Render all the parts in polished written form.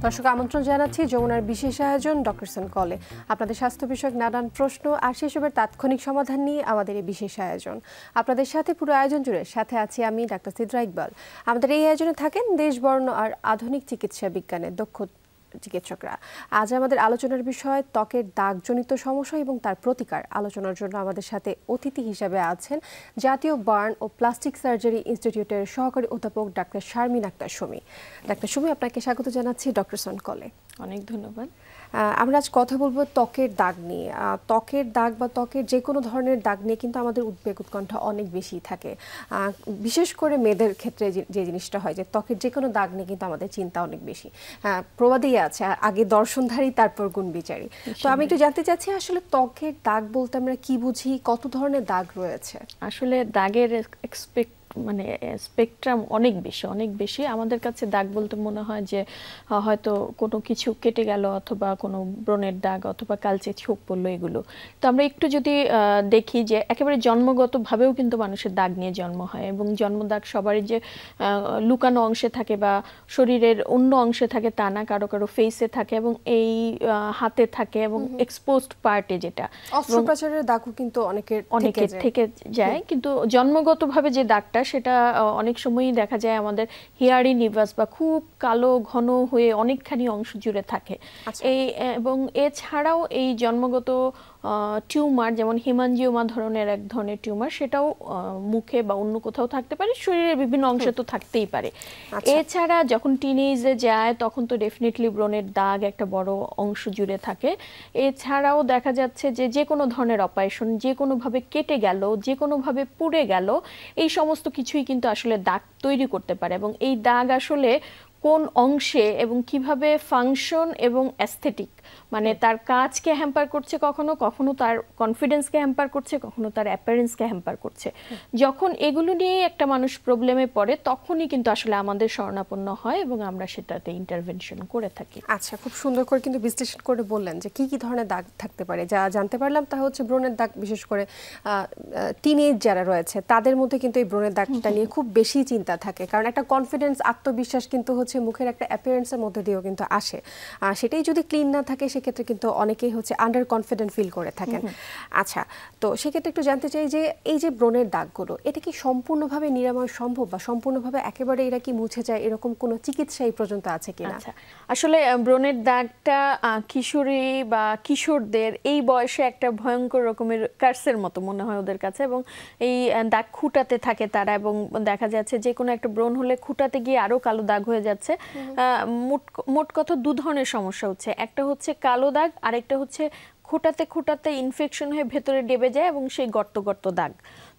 দর্শক আমন্ত্রণ জানাচ্ছি যমুনার বিশেষ আয়োজন ডক্টরসন কলে। আপনাদের স্বাস্থ্য বিষয়ক নানান প্রশ্ন আর সেসবের তাৎক্ষণিক সমাধান নিয়ে আমাদের এই বিশেষ আয়োজন। আপনাদের সাথে পুরো আয়োজন জুড়ে সাথে আছি আমি ডাক্তার সিদ্রা ইকবাল। আমাদের এই আয়োজনে থাকেন দেশবর্ণ আর আধুনিক চিকিৎসা বিজ্ঞানের দক্ষ চিকিৎসকরা। আজ আমাদের আলোচনার বিষয় ত্বকের দাগজনিত সমস্যা এবং তার প্রতিকার। আলোচনার জন্য আমাদের সাথে অতিথি হিসেবে আছেন জাতীয় বার্ন ও প্লাস্টিক সার্জারি ইনস্টিটিউটের সহকারী অধ্যাপক ডাক্তার শারমিন আক্তার সুমি। ডাক্তার সুমি, আপনাকে স্বাগত জানাচ্ছি ডক্টরসন কলে। অনেক ধন্যবাদ। আমরা আজ কথা বলবো ত্বকের দাগ নিয়ে। ত্বকের দাগ বা ত্বকের যে কোনো ধরনের দাগ নিয়ে কিন্তু আমাদের উদ্বেগ উৎকণ্ঠা অনেক বেশি থাকে। বিশেষ করে মেয়েদের ক্ষেত্রে যে জিনিসটা হয় যে ত্বকের যে কোনো দাগ নিয়ে কিন্তু আমাদের চিন্তা অনেক বেশি। প্রবাদেই আছে আগে দর্শনধারী তারপর গুণবিচারী। তো আমি একটু জানতে চাচ্ছি আসলে ত্বকের দাগ বলতে আমরা কি বুঝি, কত ধরনের দাগ রয়েছে? আসলে দাগের স্পেকট্রাম অনেক বেশি। আমাদের কাছে দাগ বলতে মনে হয় যে হয়তো কোনো কিছু কেটে গেল অথবা কোনো ব্রণের দাগ অথবা কালচে ছোপ পড়লো, এগুলো। তো আমরা একটু যদি দেখি যে একেবারে জন্মগতভাবেও কিন্তু মানুষের দাগ নিয়ে জন্ম হয় এবং জন্মদাগ সবারই যে লুকানো অংশে থাকে বা শরীরের অন্য অংশে থাকে তা না, কারো কারো ফেসে থাকে এবং এই হাতে থাকে এবং এক্সপোজড পার্টে, যেটা অস্ত্রোপচারের দাগও কিন্তু অনেকের থেকে যায়। কিন্তু জন্মগতভাবে যে দাগটা সেটা অনেক সময়ই দেখা যায় আমাদের হেয়ারি নিভাস বা খুব কালো ঘন হয়ে অনেকখানি অংশ জুড়ে থাকে। এবং এছাড়াও এই জন্মগত টিউমার, যেমন হিমানজিওমা ধরনের এক ধরনের টিউমার, সেটাও মুখে বা অন্য কোথাও থাকতে পারে, শরীরের বিভিন্ন অংশে তো থাকতেই পারে। এছাড়া যখন টিনেজে যায় তখন তো ডেফিনেটলি ব্রণের দাগ একটা বড় অংশ জুড়ে থাকে। এছাড়াও দেখা যাচ্ছে যে কোনো ধরনের অপারেশন, যে কোনোভাবে কেটে গেল, যে কোনোভাবে পুড়ে গেল, এই সমস্ত কিছুই কিন্তু আসলে দাগ তৈরি করতে পারে। এবং এই দাগ আসলে কোন অংশে এবং কিভাবে ফাংশন এবং অ্যাস্থেটিক, মানে তার কাজকে হ্যাম্পার করছে, কখনো কখনো তার কনফিডেন্সকে হ্যাম্পার করছে, কখনো তার অ্যাপিয়ারেন্সকে হ্যাম্পার করছে। যখন এগুলো নিয়ে একটা মানুষ প্রবলেমে পড়ে তখনই কিন্তু আসলে আমাদের শরণাপন্ন হয় এবং আমরা সেটাতে ইন্টারভেনশন করে থাকি। আচ্ছা, খুব সুন্দর করে কিন্তু বিশ্লেষণ করে বললেন যে কি ধরনের দাগ থাকতে পারে। যা জানতে পারলাম তা হচ্ছে ব্রণের দাগ, বিশেষ করে টিনেজ যারা রয়েছে তাদের মধ্যে কিন্তু এই ব্রণের দাগটা নিয়ে খুব বেশি চিন্তা থাকে, কারণ একটা কনফিডেন্স, আত্মবিশ্বাস কিন্তু হচ্ছে মুখের একটা অ্যাপিয়ারেন্সের মধ্যে দিয়েও কিন্তু আসে। সেটাই যদি ক্লিন না থাকে সেক্ষেত্রে কিন্তু অনেকেই হচ্ছে আন্ডার কনফিডেন্ট ফিল করে থাকেন। আচ্ছা, তো সেক্ষেত্রে একটু জানতে চাই যে এই যে ব্রণের দাগগুলো, এটা কি সম্পূর্ণভাবে নিরাময় সম্ভব বা সম্পূর্ণভাবে একেবারে এরা কি মুছে যায়, এরকম কোনো চিকিৎসা এই পর্যন্ত আছে কিনা? আসলে ব্রণের দাগটা কিশোরী বা কিশোরদের এই বয়সে একটা ভয়ঙ্কর রকমের কার্সের মতো মনে হয় ওদের কাছে, এবং এই দাগ খুঁটাতে থাকে তারা, এবং দেখা যাচ্ছে যে কোনো একটা ব্রণ হলে খুঁটাতে গিয়ে আরো কালো দাগ হয়ে যাচ্ছে। মোট কথা দু ধরনের সমস্যা হচ্ছে, একটা হচ্ছে কালো দাগ, আরেকটা হচ্ছে খোঁটাতে ইনফেকশন হয়ে ভেতরে ডেবে যায় এবং সেই গর্ত দাগ।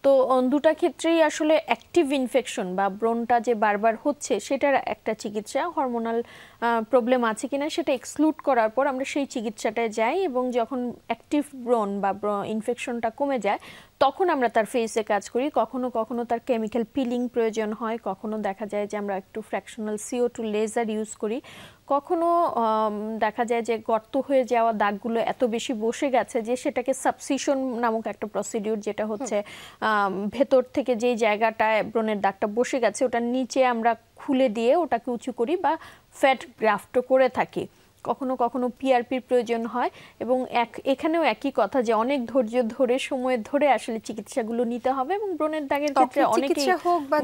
তো দুটা ক্ষেত্রেই আসলে অ্যাক্টিভ ইনফেকশন বা ব্রণটা যে বারবার হচ্ছে সেটার একটা চিকিৎসা, হরমোনাল প্রবলেম আছে কিনা সেটা এক্সক্লুড করার পর আমরা সেই চিকিৎসাটায় যাই, এবং যখন অ্যাক্টিভ ব্রণ বা ইনফেকশনটা কমে যায় তখন আমরা তার ফেসে কাজ করি। কখনো কখনো তার কেমিক্যাল পিলিং প্রয়োজন হয়, কখনো দেখা যায় যে আমরা একটু ফ্র্যাকশনাল CO2 লেজার ইউজ করি, কখনো দেখা যায় যে গর্ত হয়ে যাওয়া দাগগুলো এত বেশি বসে গেছে যে সেটাকে সাবসিশন নামক একটা প্রসিডিউর, যেটা হচ্ছে ভেতর থেকে যেই জায়গাটায় ব্রণের দাগটা বসে গেছে ওটার নিচে আমরা খুলে দিয়ে ওটাকে উঁচু করি বা ফ্যাট গ্রাফটও করে থাকি। কখনো কখনো PRPর প্রয়োজন হয়, এবং এখানেও একই কথা যে অনেক ধৈর্য ধরে সময় ধরে আসলে চিকিৎসাগুলো নিতে হবে। এবং ব্রণের দাগের ক্ষেত্রে অনেকেই হোক বা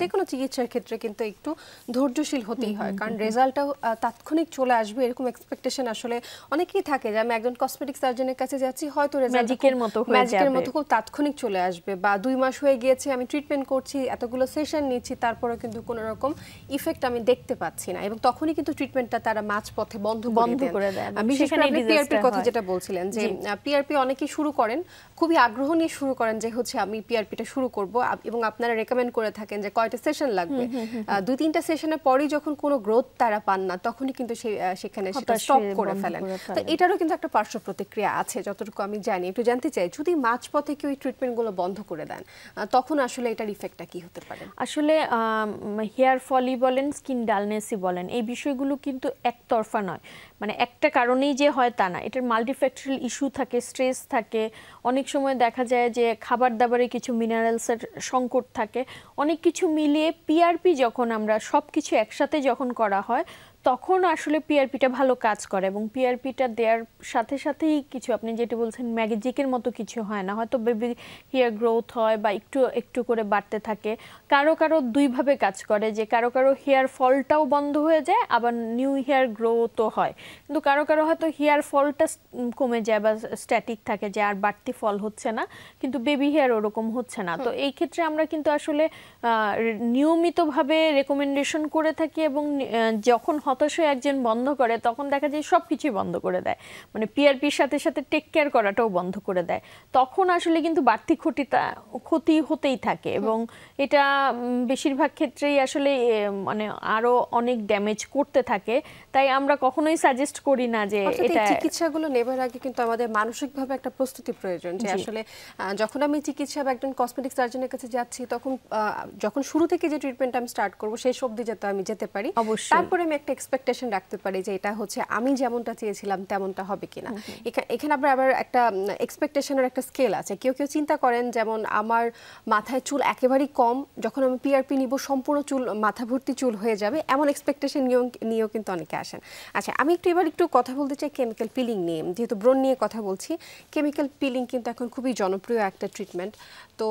যে কোনো চিকিৎসার ক্ষেত্রে কিন্তু একটু ধৈর্যশীল হতেই হয়, কারণ রেজাল্টটাও তাৎক্ষণিক চলে আসবে এরকম এক্সপেকটেশন আসলে অনেকেই থাকে যে আমি একজন কসমেটিক সার্জনের কাছে যাচ্ছি, হয়তো ম্যাজিকের মতো খুব তাৎক্ষণিক চলে আসবে, বা 2 মাস হয়ে গিয়েছে আমি ট্রিটমেন্ট করছি, এতগুলো সেশন নিচ্ছি, তারপরে কিন্তু কোনো রকম ইফেক্ট আমি দেখতে পাচ্ছি না, এবং তখনই কিন্তু ট্রিটমেন্টটা তারা মাঝপথে বন্ধ করে দেয়। বিশেষ করে আপনি পিআরপির কথা যেটা বলছিলেন যে পিআরপি অনেকেই শুরু করেন, খুবই আগ্রহ নিয়ে শুরু করেন যে হচ্ছে আমি পিআরপিটা শুরু করব, এবং আপনারা রেকমেন্ড করে থাকেন যে কয়টা সেশন লাগবে। 2-3টা সেশনের পরেই যখন কোনো গ্রোথ তারা পান না তখনই কিন্তু সেখানে সেটা স্টপ করে ফেলেন। তো এটারও কিন্তু একটা পার্শ্ব প্রতিক্রিয়া আছে যতটুকু আমি জানি। একটু জানতে চাই, যদি মাঝপথে কেউ এই ট্রিটমেন্টগুলো বন্ধ করে দেন তখন আসলে এটার ইফেক্টটা কি হতে পারে? আসলে হেয়ার ফলই বলেন, স্কিন ডালনেসই বলেন, এই বিষয়গুলো কিন্তু একতরফা নয়, মানে একটা কারণেই যে হয় তা না, এটার মাল্টিফ্যাক্টরিয়াল ইস্যু থাকে, স্ট্রেস থাকে, অনেক সময় দেখা যায় যে খাবার দাবারে কিছু মিনারেলসের সংকট থাকে, অনেক কিছু মিলিয়ে পিআরপি যখন আমরা সব কিছু একসাথে যখন করা হয় তখন আসলে পিআরপিটা ভালো কাজ করে এবং পিআরপিটা দেওয়ার সাথে সাথেই কিছু আপনি যেটা বলছেন ম্যাজিকের মতো কিছু হয় না, হয়তো বেবি হেয়ার গ্রোথ হয় বা একটু একটু করে বাড়তে থাকে। কারো কারো দুইভাবে কাজ করে, যে কারো কারো হেয়ার ফলটাও বন্ধ হয়ে যায় আবার নিউ হেয়ার গ্রোথও হয়, কিন্তু কারো কারো হয়তো হেয়ার ফলটা কমে যায় বা স্ট্যাটিক থাকে যে আর বাড়তি ফল হচ্ছে না, কিন্তু বেবি হেয়ার ওরকম হচ্ছে না। তো এই ক্ষেত্রে আমরা কিন্তু আসলে নিয়মিতভাবে রেকমেন্ডেশন করে থাকি এবং যখন হতাশ হয়ে একজন বন্ধ করে তখন দেখা যায় সব কিছুই বন্ধ করে দেয়, মানে পিআরপির সাথে সাথে টেক কেয়ার করাটাও বন্ধ করে দেয়। তখন আসলে কিন্তু বাড়তি ক্ষতি হতেই থাকে এবং এটা বেশিরভাগ ক্ষেত্রেই আসলে মানে আরো অনেক ড্যামেজ করতে থাকে। তাই আমরা কখনোই সাজেস্ট করি না যে এটা চিকিৎসাগুলো নেবার আগে কিন্তু আমাদের মানসিকভাবে একটা প্রস্তুতি প্রয়োজন, যে আসলে যখন আমি চিকিৎসা বা একজন কসমেটিক সার্জনের কাছে যাচ্ছি তখন যখন শুরু থেকে যে ট্রিটমেন্ট আমি স্টার্ট করব সেই অবধি যাতে আমি যেতে পারি, তারপরে আমি একটা এক্সপেকটেশন রাখতে পারি যে এটা হচ্ছে আমি যেমনটা চেয়েছিলাম তেমনটা হবে কিনা। এখানে আবার একটা এক্সপেকটেশনের একটা স্কেল আছে। কেউ কেউ চিন্তা করেন যেমন আমার মাথায় চুল একেবারেই কম, যখন আমি পিআরপি নিব সম্পূর্ণ চুল মাথা ভর্তি চুল হয়ে যাবে, এমন এক্সপেকটেশন নিয়েও কিন্তু অনেকে আসেন। আচ্ছা, আমি এবার একটু কথা বলতে চাই কেমিক্যাল পিলিং নিয়ে, যেহেতু ব্রণ নিয়ে কথা বলছি। কেমিক্যাল পিলিং কিন্তু এখন খুবই জনপ্রিয় একটা ট্রিটমেন্ট। তো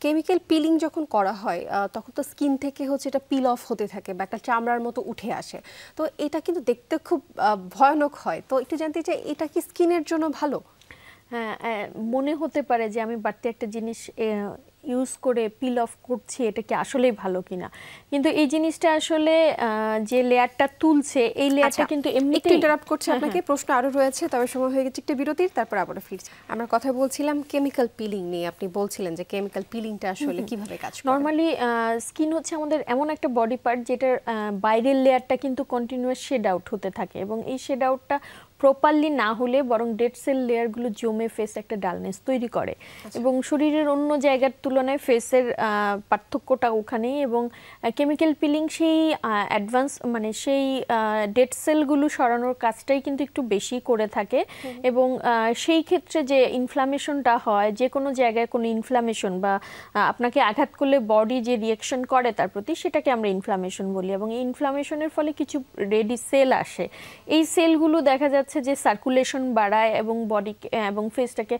কেমিক্যাল পিলিং যখন করা হয় তখন তো স্কিন থেকে হচ্ছে এটা পিল অফ হতে থাকে বা একটা চামড়ার মতো উঠে আসে, তো এটা কিন্তু দেখতে খুব ভয়ানক হয়। তো একটু জানতে চাই এটা কি স্কিনের জন্য ভালো? হ্যাঁ, মনে হতে পারে যে আমি বাড়তি একটা জিনিস ইউজ করে পিল অফ করছি, এটা কি আসলেই ভালো কিনা, কিন্তু এই জিনিসটা আসলে যে লেয়ারটা তুলছে এই লেয়ারটা কিন্তু এমনিতেই। ইন্টারাপ্ট করছে আপনাকে, প্রশ্ন আরো রয়েছে, তবে সময় হয়ে গেছে একটা বিরতির, তারপর আবারও ফিরছি। আমরা কথা বলছিলাম কেমিক্যাল পিলিং নিয়ে। আপনি বলছিলেন যে কেমিক্যাল পিলিংটা আসলে কিভাবে কাজ করে। নরমালি স্কিন হচ্ছে আমাদের এমন একটা বডি পার্ট যেটার বাইরের লেয়ারটা কিন্তু কন্টিনিউয়াস শেড আউট হতে থাকে এবং এই শেড আউটটা প্রপারলি না হলে বরং ডেড সেল লেয়ারগুলো জমে ফেস একটা ডালনেস তৈরি করে এবং শরীরের অন্য জায়গার তুলনায় ফেসের পার্থক্যটা ওখানেই। এবং কেমিক্যাল পিলিং সেই অ্যাডভান্স মানে সেই ডেড সেলগুলো সরানোর কাজটাই কিন্তু একটু বেশি করে থাকে এবং সেই ক্ষেত্রে যে ইনফ্লামেশনটা হয়, যে কোনো জায়গায় কোনো ইনফ্লামেশন বা আপনাকে আঘাত করলে বডি যে রিয়াকশন করে তার প্রতি, সেটাকে আমরা ইনফ্লামেশন বলি এবং এই ইনফ্লামেশনের ফলে কিছু রেডি সেল আসে। এই সেলগুলো দেখা যাচ্ছে যে সার্কুলেশন বাড়ায় এবং বডি এবং ফেসটাকে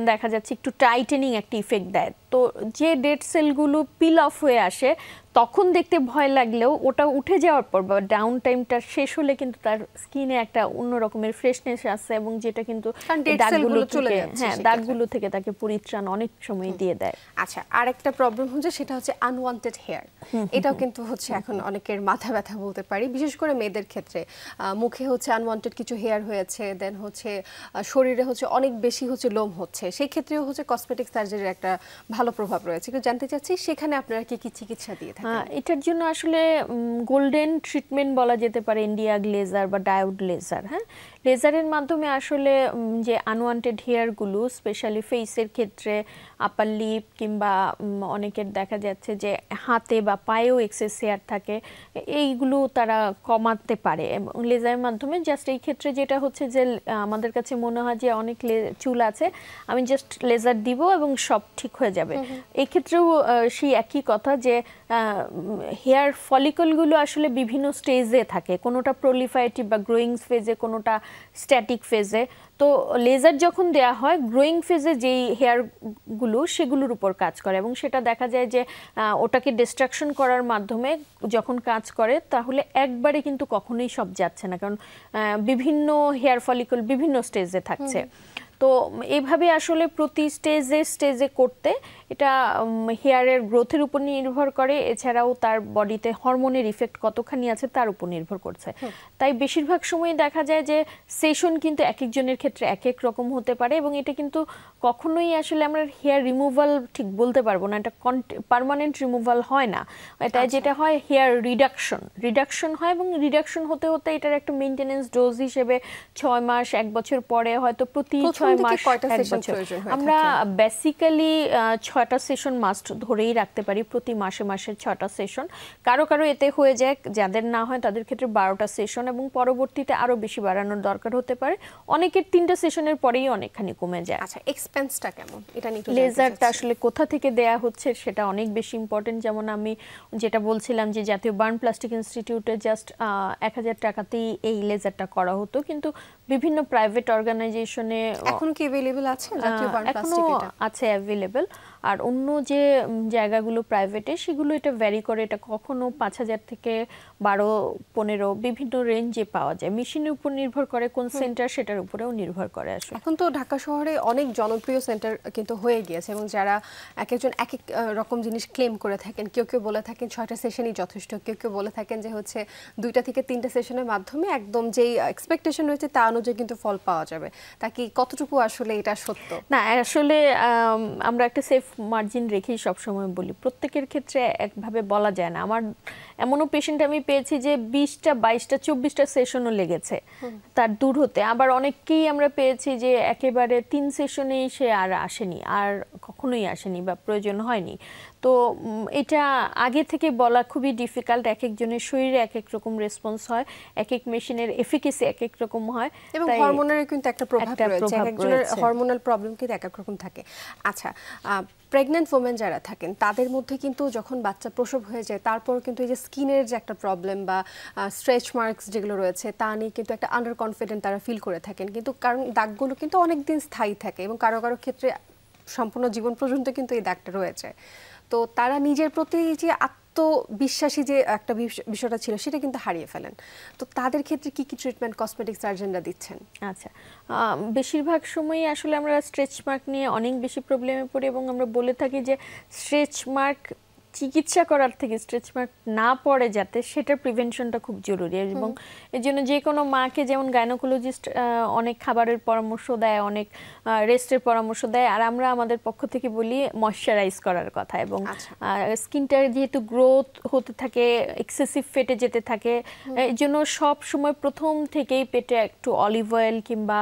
দেখা যাচ্ছে একটু টাইটেনিং একটা ইফেক্ট দেয়। তো যে ডেড সেলগুলো পিল অফ হয়ে আসে তখন দেখতে ভয় লাগলেও ওটা উঠে যাওয়ার পর বা ডাউন টাইমটা শেষ হলে কিন্তু তার স্কিনে একটা অন্য রকমের ফ্রেশনেস আসে এবং যেটা কিন্তু দাগগুলো থেকে তাকে পরিত্রাণ অনেক সময় দিয়ে দেয়। আচ্ছা, আরেকটা প্রবলেম হচ্ছে সেটা হচ্ছে আনওয়ান্টেড হেয়ার। এটাও কিন্তু হচ্ছে এখন অনেকের মাথা ব্যথা বলতে পারি, বিশেষ করে মেয়েদের ক্ষেত্রে। মুখে হচ্ছে আনওয়ান্টেড কিছু হেয়ার হয়েছে, দেন হচ্ছে শরীরে হচ্ছে অনেক বেশি হচ্ছে লোম হচ্ছে, সেই ক্ষেত্রেও হচ্ছে কসমেটিক সার্জারির একটা ভালো প্রভাব রয়েছে। কিন্তু জানতে চাচ্ছি সেখানে আপনারা কি কি চিকিৎসা দিয়ে থাকেন? এটার জন্য আসলে গোল্ডেন ট্রিটমেন্ট বলা যেতে পারে ইন্ডিয়াগ লেজার বা ডায়োড লেজার। হ্যাঁ, লেজারের মাধ্যমে আসলে যে আনওয়ান্টেড হেয়ারগুলো স্পেশালি ফেসের ক্ষেত্রে আপার লিপ কিংবা অনেকের দেখা যাচ্ছে যে হাতে বা পায়েও এক্সেস হেয়ার থাকে, এইগুলো তারা কমাতে পারে এবং লেজারের মাধ্যমে। জাস্ট এই ক্ষেত্রে যেটা হচ্ছে যে আমাদের কাছে মনে হয় যে অনেক চুল আছে, আমি জাস্ট লেজার দিব এবং সব ঠিক হয়ে যাবে। এই ক্ষেত্রেও সেই একই কথা যে হেয়ার ফলিকলগুলো আসলে বিভিন্ন স্টেজে থাকে, কোনোটা প্রলিফারেটিভ বা গ্রোয়িং ফেজে, কোনোটা স্ট্যাটিক ফেজে। তো লেজার যখন দেয়া হয় গ্রোয়িং ফেজে যেই হেয়ারগুলো সেগুলোর উপর কাজ করে এবং সেটা দেখা যায় যে ওটাকে ডিস্ট্রাকশন করার মাধ্যমে যখন কাজ করে তাহলে একবারে কিন্তু কখনোই সব যাচ্ছে না, কারণ বিভিন্ন হেয়ার ফলিকল বিভিন্ন স্টেজে থাকছে। তো এইভাবে আসলে প্রতি স্টেজে করতে এটা হেয়ারের গ্রোথের উপর নির্ভর করে, এছাড়াও তার বডিতে হরমোনের ইফেক্ট কতখানি আছে তার উপর নির্ভর করছে। তাই বেশিরভাগ সময় দেখা যায় যে সেশন কিন্তু এক একজনের ক্ষেত্রে এক এক রকম হতে পারে এবং এটা কিন্তু কখনোই আসলে আমরা হেয়ার রিমুভাল ঠিক বলতে পারবো না, এটা পার্মানেন্ট রিমুভাল হয় না। এটা যেটা হয় হেয়ার রিডাকশন হয় এবং রিডাকশন হতে হতে এটার একটা মেইনটেনেন্স ডোজ হিসেবে 6 মাস 1 বছর পরে হয়তো প্রতি 6 6 মাস 1 বছর। আমরা বেসিক্যালি 6টা সেশন মাস্ট ধরেই রাখতে পারি, প্রতি মাসে মাসে 6টা সেশন। কারো কারো এতে হয়ে যায়, যাদের না হয় তাদের ক্ষেত্রে 12টা সেশন, এবং পরবর্তীতে আরো বেশি বাড়ানোর দরকার হতে পারে। অনেকের 3টা সেশনের পরেই অনেকখানি কমে যায়। আচ্ছা, এক্সপেন্সটা কেমন এটা নিয়ে একটু লেজারটা আসলে কোথা থেকে দেয়া হচ্ছে সেটা অনেক বেশি ইম্পর্টেন্ট। যেমন আমি যেটা বলছিলাম যে জাতীয় বার্ন প্লাস্টিক ইনস্টিটিউটে জাস্ট 1000 টাকাতেই এই লেজারটা করা হতো, কিন্তু বিভিন্ন প্রাইভেট অর্গানাইজেশনে এখন কি अवेलेबल আছে জাতীয় বার্ন প্লাস্টিক? এটা আছে अवेलेबल। আর অন্য যে জায়গাগুলো প্রাইভেটে সেগুলো এটা ভ্যারি করে, এটা কখনো 5000 থেকে 12-15 বিভিন্ন রেঞ্জে পাওয়া যায়। মেশিনের উপর নির্ভর করে, কোন সেন্টার সেটার উপরেও নির্ভর করে আসলে। এখন তো ঢাকা শহরে অনেক জনপ্রিয় সেন্টার কিন্তু হয়ে গিয়েছে, এবং যারা এক একজন এক এক রকম জিনিস ক্লেম করে থাকেন। কেউ কেউ বলে থাকেন 6টা সেশনই যথেষ্ট, কেউ কেউ বলে থাকেন যে হচ্ছে 2টা থেকে 3টা সেশনের মাধ্যমে একদম যেই এক্সপেকটেশন রয়েছে তা অনুযায়ী কিন্তু ফল পাওয়া যাবে। তা কি কতটুকু আসলে এটা সত্য? না, আসলে আমরা একটা সেফ মার্জিন রেখেই সবসময় বলি, প্রত্যেকের ক্ষেত্রে একভাবে বলা যায় না। আমার এমনও পেশেন্ট আমি পেয়েছি যে 20টা 22টা 24টা সেশনও লেগেছে তার দূর হতে। আবার অনেককেই আমরা পেয়েছি যে একেবারে 3 সেশনেই সে আর আসেনি, আর কখনোই আসেনি বা প্রয়োজন হয়নি। তো এটা আগে থেকে বলা খুবই ডিফিকাল্ট। এক একজনের শরীরে এক এক রকম রেসপন্স হয়, এক এক মেশিনের এফিকেসি এক এক রকম হয়, এবং হরমোনের কিন্তু একটা প্রভাব রয়েছে, এক একজনের হরমোনাল প্রবলেম কিন্তু এক এক রকম থাকে। আচ্ছা, প্রেগন্যান্ট ওমেন যারা থাকেন তাদের মধ্যে কিন্তু যখন বাচ্চা প্রসব হয়ে যায় তারপর কিন্তু এই যে স্কিনের যে একটা প্রবলেম বা স্ট্রেচ মার্কস যেগুলো রয়েছে তা নিয়ে কিন্তু একটা আন্ডার কনফিডেন্ট তারা ফিল করে থাকেন, কিন্তু কারণ দাগগুলো কিন্তু অনেক দিন স্থায়ী থাকে এবং কারো কারো ক্ষেত্রে সম্পূর্ণ জীবন পর্যন্ত কিন্তু এই দাগটা রয়েছে। তো তারা নিজের প্রতি যে আত্মবিশ্বাসী যে একটা বিষয়টা ছিল সেটা কিন্তু হারিয়ে ফেলেন। তো তাদের ক্ষেত্রে কি কি ট্রিটমেন্ট কসমেটিক সার্জনরা দিচ্ছেন? আচ্ছা, বেশিরভাগ সময়ই আসলে আমরা স্ট্রেচ মার্ক নিয়ে অনেক বেশি প্রবলেমে পড়ি, এবং আমরা বলে থাকি যে স্ট্রেচ মার্ক চিকিৎসা করার থেকে স্ট্রেচ মার্ক না পড়ে যাতে, সেটার প্রিভেনশনটা খুব জরুরি। এবং এর জন্য যে কোনো মাকে যেমন গাইনোকোলজিস্ট অনেক খাবারের পরামর্শ দেয়, অনেক রেস্টের পরামর্শ দেয়, আর আমরা আমাদের পক্ষ থেকে বলি ময়শ্চারাইজ করার কথা। এবং স্কিনটা যেহেতু গ্রোথ হতে থাকে, এক্সেসিভ ফেটে যেতে থাকে, এই জন্য সব সময় প্রথম থেকেই পেটে একটু অলিভ অয়েল কিংবা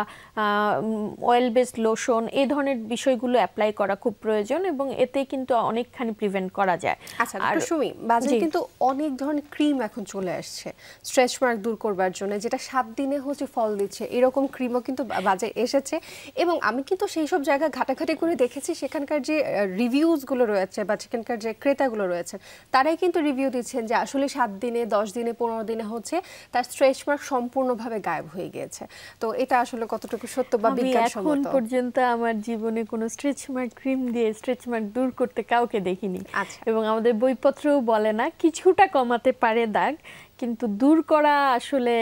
অয়েল বেসড লোশন এই ধরনের বিষয়গুলো অ্যাপ্লাই করা খুব প্রয়োজন, এবং এতে কিন্তু অনেকখানি প্রিভেন্ট করা যায়। আচ্ছা, ডক্টর সুমি, বাজারে কিন্তু অনেক ধরনের ক্রিম এখন চলে আসছে স্ট্রেচ মার্ক দূর করবার জন্য, যেটা 7 দিনে হচ্ছে ফল দিচ্ছে, এরকম ক্রিমও কিন্তু বাজারে এসেছে। এবং আমি কিন্তু সেই সব জায়গা ঘাটাঘাটি করে দেখেছি, সেখানকার যে রিভিউজগুলো রয়েছে বা সেখানকার যে ক্রেতাগুলো রয়েছে তারাই কিন্তু রিভিউ দিচ্ছেন যে আসলে 7 দিনে 10 দিনে 15 দিনে হচ্ছে তার স্ট্রেচ মার্ক সম্পূর্ণভাবে গায়েব হয়ে গিয়েছে। তো এটা আসলে কতটুকু সত্য বা বিজ্ঞানসম্মত? এখন পর্যন্ত আমার জীবনে কোনো স্ট্রেচ মার্ক ক্রিম দিয়ে স্ট্রেচ মার্ক দূর করতে কাউকে দেখিনি। এবং আমাদের বইপত্রও বলে না, কিছুটা কমাতে পারে দাগ, কিন্তু দূর করা আসলে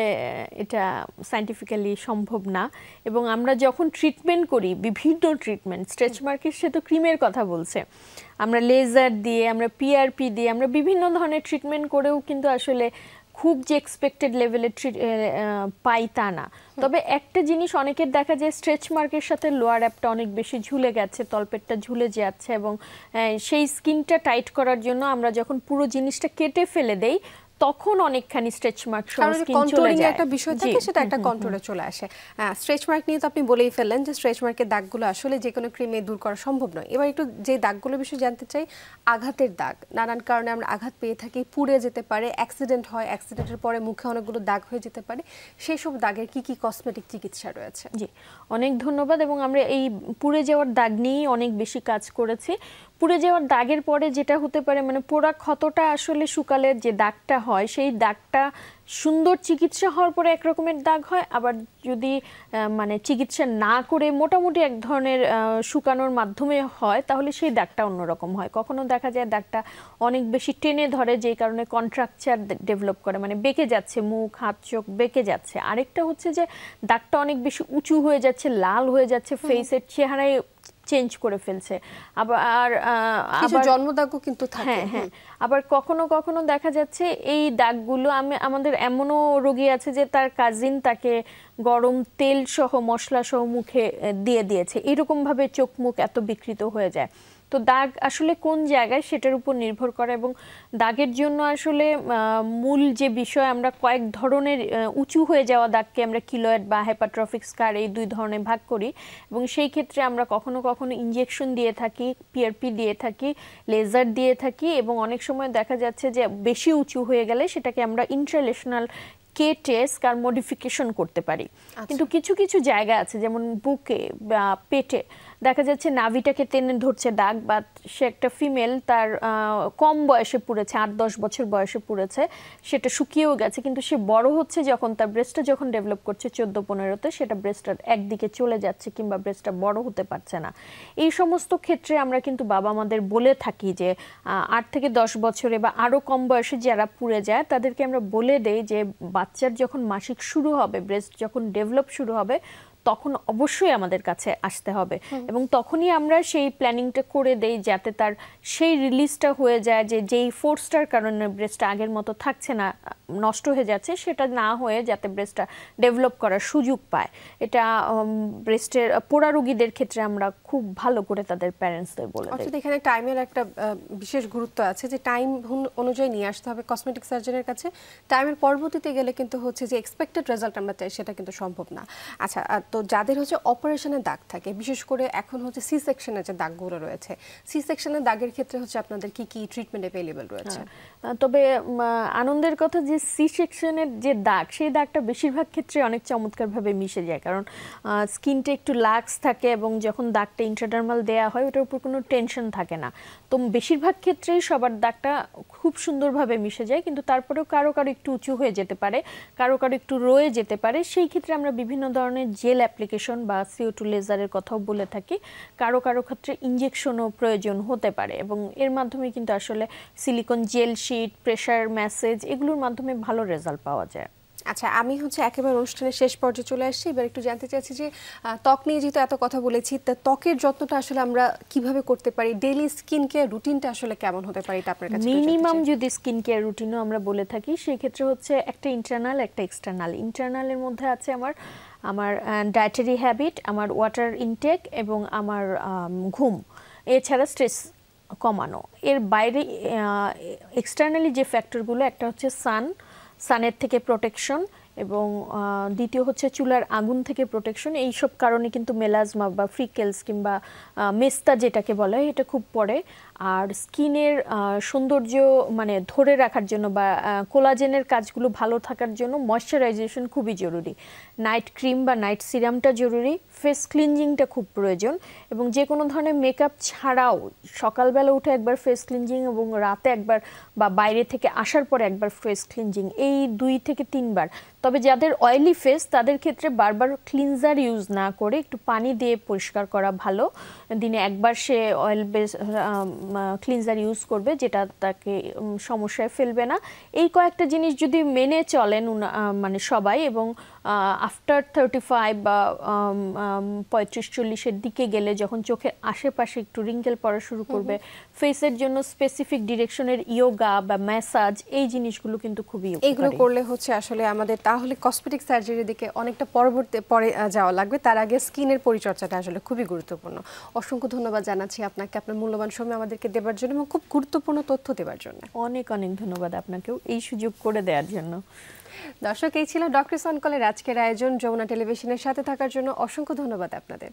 এটা সায়েন্টিফিক্যালি সম্ভব না। এবং আমরা যখন ট্রিটমেন্ট করি, বিভিন্ন ট্রিটমেন্ট, স্ট্রেচ মার্কের সে তো ক্রিমের কথা বলছে, আমরা লেজার দিয়ে, আমরা পিআরপি দিয়ে, আমরা বিভিন্ন ধরনের ট্রিটমেন্ট করেও কিন্তু আসলে খুব যে এক্সপেক্টেড লেভেলের পাই তা না। তবে একটা জিনিস অনেকের দেখা যায়, স্ট্রেচ মার্কের সাথে লোয়ার অ্যাপটা অনেক বেশি ঝুলে গেছে, তলপেটটা ঝুলে যাচ্ছে, এবং সেই স্কিনটা টাইট করার জন্য আমরা যখন পুরো জিনিসটা কেটে ফেলে দেই তখন অনেকখানি স্ট্রেচ মার্ক কন্ট্রোলিং একটা বিষয় থাকে, সেটা একটা কন্ট্রোলে চলে আসে। স্ট্রেচ মার্ক নিয়ে তো আপনি বলেই ফেললেন যে স্ট্রেচ মার্কের দাগগুলো আসলে যে কোনো ক্রিমে দূর করা সম্ভব নয়। এবার একটু যে দাগগুলোর বিষয়ে জানতে চাই, আঘাতের দাগ, নানান কারণে আমরা আঘাত পেয়ে থাকি, পুড়ে যেতে পারে, অ্যাক্সিডেন্ট হয়, অ্যাক্সিডেন্টের পরে মুখে অনেকগুলো দাগ হয়ে যেতে পারে, সেই সব দাগের কি কি কসমেটিক চিকিৎসা রয়েছে? জি, অনেক ধন্যবাদ। এবং আমরা এই পুড়ে যাওয়ার দাগ নিয়েই অনেক বেশি কাজ করেছি। পুড়ে যাওয়ার দাগের পরে যেটা হতে পারে, মানে পোড়া ক্ষতটা আসলে শুকালে যে দাগটা হয়, সেই দাগটা সুন্দর চিকিৎসা হওয়ার পরে এক রকমের দাগ হয়, আবার যদি মানে চিকিৎসা না করে মোটামুটি এক ধরনের শুকানোর মাধ্যমে হয় তাহলে সেই দাগটা অন্যরকম হয়। কখনো দেখা যায় দাগটা অনেক বেশি টেনে ধরে, যেই কারণে কন্ট্রাকচার ডেভেলপ করে, মানে বেঁকে যাচ্ছে, মুখ হাত চোখ বেঁকে যাচ্ছে। আরেকটা হচ্ছে যে দাগটা অনেক বেশি উঁচু হয়ে যাচ্ছে, লাল হয়ে যাচ্ছে, ফেসের চেহারায় চেঞ্জ করে ফেলছে। আবার জন্মদাগও কিন্তু থাকে। হ্যাঁ, আবার কখনো কখনো দেখা যাচ্ছে এই দাগগুলো, আমাদের এমনও রোগী আছে যে তার কাজিন তাকে গরম তেল সহ মশলা সহ মুখে দিয়ে দিয়েছে, এরকম ভাবে চোখ মুখ এত বিকৃত হয়ে যায়। তো দাগ আসলে কোন জায়গায় সেটার উপর নির্ভর করে, এবং দাগের জন্য আসলে মূল যে বিষয়, আমরা কয়েক ধরনের উঁচু হয়ে যাওয়া দাগকে আমরা কিলয়েড বা হাইপারট্রফিক স্কার এই দুই ধরনের ভাগ করি, এবং সেই ক্ষেত্রে আমরা কখনো কখনো ইনজেকশন দিয়ে থাকি, পিআরপি দিয়ে থাকি, লেজার দিয়ে থাকি, এবং অনেক সময় দেখা যাচ্ছে যে বেশি উঁচু হয়ে গেলে সেটাকে আমরা ইন্ট্রালেশনাল কেটে স্কার মডিফিকেশন করতে পারি। কিন্তু কিছু কিছু জায়গা আছে, যেমন বুকে বা পেটে দেখা যাচ্ছে নাভিটাকে টেনে ধরছে দাগ, বা সে একটা ফিমেল, তার কম বয়সে পুড়েছে, 8-10 বছর বয়সে পুড়েছে, সেটা শুকিয়েও গেছে, কিন্তু সে বড় হচ্ছে যখন, তার ব্রেস্টটা যখন ডেভেলপ করছে 14-15-তে, সেটা ব্রেস্টটা একদিকে চলে যাচ্ছে কিংবা ব্রেস্টটা বড় হতে পারছে না। এই সমস্ত ক্ষেত্রে আমরা কিন্তু বাবা মাদের বলে থাকি যে 8 থেকে 10 বছরে বা আরও কম বয়সে যারা পুড়ে যায় তাদেরকে আমরা বলে দেই যে বাচ্চার যখন মাসিক শুরু হবে, ব্রেস্ট যখন ডেভেলপ শুরু হবে, তখন অবশ্যই আমাদের কাছে আসতে হবে, এবং তখনই আমরা সেই প্ল্যানিংটা করে দেই যাতে তার সেই রিলিজটা হয়ে যায়, যে যেই ফোর্সটার কারণে ব্রেস্টটা আগের মতো থাকছে না, নষ্ট হয়ে যাচ্ছে, সেটা না হয়ে যাতে ব্রেস্টটা ডেভেলপ করার সুযোগ পায়। এটা ব্রেস্টের পোড়া রোগীদের ক্ষেত্রে আমরা খুব ভালো করে তাদের প্যারেন্টসদের বলে দিই। এখানে টাইমের একটা বিশেষ গুরুত্ব আছে, যে টাইম অনুযায়ী নিয়ে আসতে হবে কসমেটিক সার্জনের কাছে। টাইমের পরবর্তীতে গেলে কিন্তু হচ্ছে যে এক্সপেক্টেড রেজাল্ট আমরা চাই সেটা কিন্তু সম্ভব না। আচ্ছা, তো যাদের হচ্ছে অপারেশনের দাগ থাকে, বিশেষ করে এখন হচ্ছে সি সেকশনের যে দাগগুলো রয়েছে, সি সেকশনের দাগের ক্ষেত্রে হচ্ছে আপনাদের কি কি ট্রিটমেন্ট অ্যাভেলেবল রয়েছে? তবে আনন্দের কথা যে সি সেকশনের যে দাগ, সেই দাগটা বেশিরভাগ ক্ষেত্রে অনেক চমৎকারভাবে মিশে যায়, কারণ স্কিনটা একটু লাক্স থাকে, এবং যখন দাগটা ইন্ট্রাডার্মাল দেওয়া হয় ওটার উপর কোনো টেনশন থাকে না। তো বেশিরভাগ ক্ষেত্রেই সবার দাগটা খুব সুন্দরভাবে মিশে যায়, কিন্তু তারপরেও কারো কারো একটু উঁচু হয়ে যেতে পারে, কারো কারো একটু রয়ে যেতে পারে। সেই ক্ষেত্রে আমরা বিভিন্ন ধরনের জেল অ্যাপ্লিকেশন বা CO2 লেজারের কথাও বলে থাকি। কারো কারো ক্ষেত্রে ইনজেকশনও প্রয়োজন হতে পারে, এবং এর মাধ্যমে কিন্তু আসলে silicon gel sheet, pressure massage, এগুলোর মাধ্যমে ভালো রেজাল্ট পাওয়া যায়। আচ্ছা, আমি হচ্ছে একেবারে অনুষ্ঠানের শেষ পর্যায়ে চলে আসছি। এবার একটু জানতে চাচ্ছি যে ত্বক নিয়ে যেহেতু এত কথা বলেছি, তা ত্বকের যত্নটা আসলে আমরা কিভাবে করতে পারি, ডেইলি স্কিন কেয়ার রুটিনটা আসলে কেমন হতে পারে, এটা আপনার কাছে মিনিমাম যদি স্কিন কেয়ার রুটিনও আমরা বলে থাকি, সেই ক্ষেত্রে হচ্ছে একটা ইন্টারনাল, একটা এক্সটার্নাল। ইন্টারনালের মধ্যে আছে আমার ডায়েটারি হ্যাবিট, আমার ওয়াটার ইনটেক, এবং আমার ঘুম, এছাড়া স্ট্রেস কমানো। এর বাইরে এক্সটার্নালি যে ফ্যাক্টরগুলো, একটা হচ্ছে সানের থেকে প্রোটেকশন, এবং দ্বিতীয় হচ্ছে চুলার আগুন থেকে প্রোটেকশন। এইসব কারণে কিন্তু মেলাজমা বা ফ্রিকেলস কিংবা মেস্তা যেটাকে বলা হয়, এটা খুব পড়ে। আর স্কিনের সৌন্দর্য মানে ধরে রাখার জন্য বা কোলাজেনের কাজগুলো ভালো থাকার জন্য ময়শ্চারাইজেশন খুবই জরুরি। নাইট ক্রিম বা নাইট সিরামটা জরুরি, ফেস ক্লিনজিংটা খুব প্রয়োজন, এবং যে কোনো ধরনের মেকআপ ছাড়াও সকালবেলা উঠে একবার ফেস ক্লিনজিং, এবং রাতে একবার বা বাইরে থেকে আসার পরে একবার ফেস ক্লিনজিং, এই 2 থেকে 3 বার। তবে যাদের অয়েলি ফেস তাদের ক্ষেত্রে বারবার ক্লিনজার ইউজ না করে একটু পানি দিয়ে পরিষ্কার করা ভালো। দিনে একবার সে অয়েল বেস ক্লিনজার ইউজ করবে, যেটা তাকে সমস্যায় ফেলবে না। এই কয়েকটা জিনিস যদি মেনে চলেন মানে সবাই, এবং আফটার 35 বা 35-40-এর দিকে গেলে যখন চোখের আশেপাশে একটু রিঙ্কেল পড়া শুরু করবে, ফেসের জন্য স্পেসিফিক ডিরেকশনের ইয়োগা বা ম্যাসাজ, এই জিনিসগুলো কিন্তু খুবই উপকারী। এগুলো করলে হচ্ছে আসলে আমাদের তাহলে কসমেটিক সার্জারির দিকে অনেকটা পরে যাওয়া লাগবে, তার আগে স্কিনের পরিচর্যাটা আসলে খুবই গুরুত্বপূর্ণ। অসংখ্য ধন্যবাদ জানাচ্ছি আপনাকে আপনার মূল্যবান সময় আমাদেরকে দেওয়ার জন্য এবং খুব গুরুত্বপূর্ণ তথ্য দেওয়ার জন্য। অনেক অনেক ধন্যবাদ আপনাকেও এই সুযোগ করে দেওয়ার জন্য। দর্শক, এই ছিল ডক্টরস অন কলের আজকের আয়োজন। যমুনা টেলিভিশনের সাথে থাকার জন্য অসংখ্য ধন্যবাদ আপনাদের।